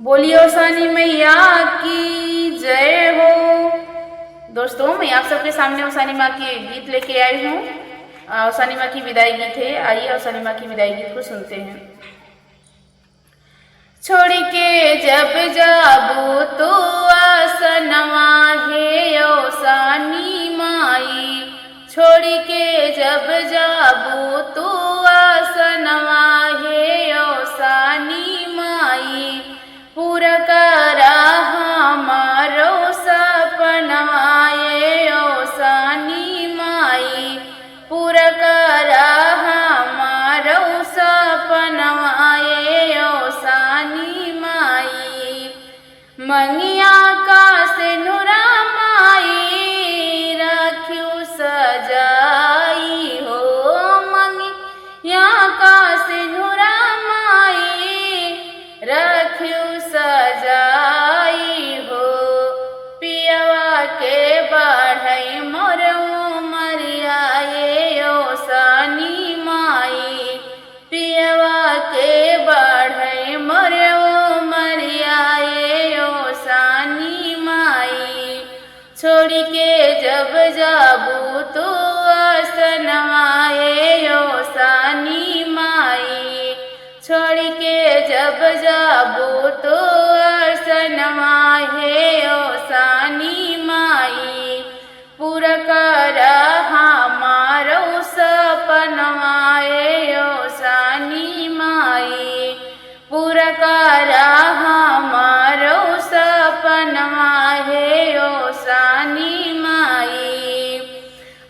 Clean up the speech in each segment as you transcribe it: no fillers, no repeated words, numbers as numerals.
बोलियो सानी मैया की जय हो। दोस्तों, मैं आप सबके सामने उसानी माँ के गीत लेके आई हूँ। उसानी माँ की विदाई गीत है। आइए उसानी माँ की विदाई गीत को सुनते हैं। छोड़ के जब जाबू तू आसनवा है उसानी माई, छोड़ के जब जाबू तू आसनवा है उसानी माई, पूरा करा हमारो सपनवा ये उसानी माई, पूरा करा हमारो सपनवा ये उसानी माई। मंगिया का सिनुरा माई रखियो सजाई हो, मंगिया का सिनुरा माई रखियो सजाई हो, पियवा के बढ़ई मोर उमरिया ये उसानी माई, पियवा के बढ़ई मोर उमरिया ये उसानी माई। छोड़ के जब जाबू तू आसनवा ये उसानी माई, छोड़ के जब जाबू तो आसनवा है उसानी माई, पूरा करा हमारो सपनवा ये उसानी माई, पूरा करा हमारो सपनवा है उसानी माई।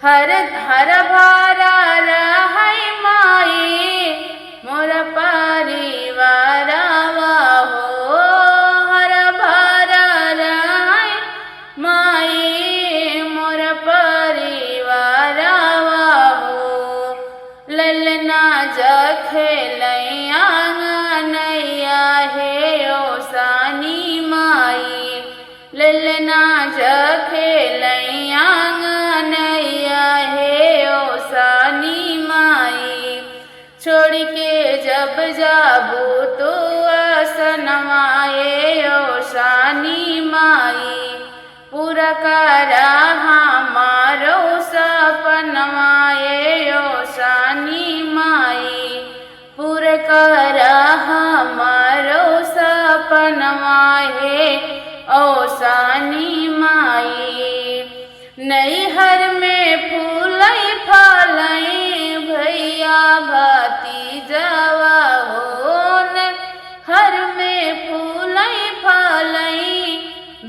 हर हर भारा रहै माई मोर परिवारवा हो, हर भरा रहै माई मोर परिवारवा हो, ललना जखेलै आंगनैया हे उसानी माई, ललना जखेलै आंगनैया हे उसानी माई। छोड़ के जब जाबू तो आसनवा ये उसानी माई, पूरा करा हमारो सपनवा ये उसानी माई, पूरा करा हमारो सपनवा है उसानी माई। नैहर में फूलै फलै भैया भतीजवा हो, नैहर में फूलै फलै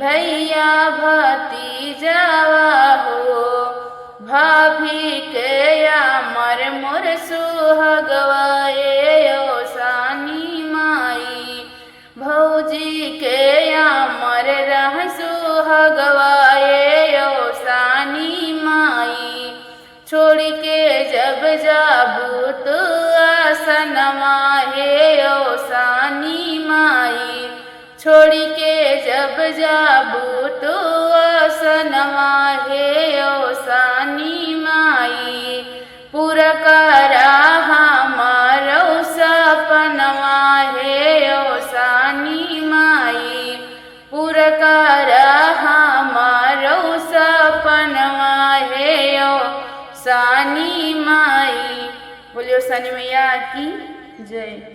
भैया भतीजवा हो, भाभी के अमर मोर सुहगवा ये उसानी माई, भौजी के अमर रह सुहगवा ये उसानी माई। छोड़ के जब जाबू तू आसनवा है उसानी माई, छोड़ के जब जाबू तू आसनवा है उसानी माई, पूरा करा हमारो सपनवा है उसानी माई, पूरा करा हमारो सपनवा है उसानी माई। बोलिए उसानी मैया की जय।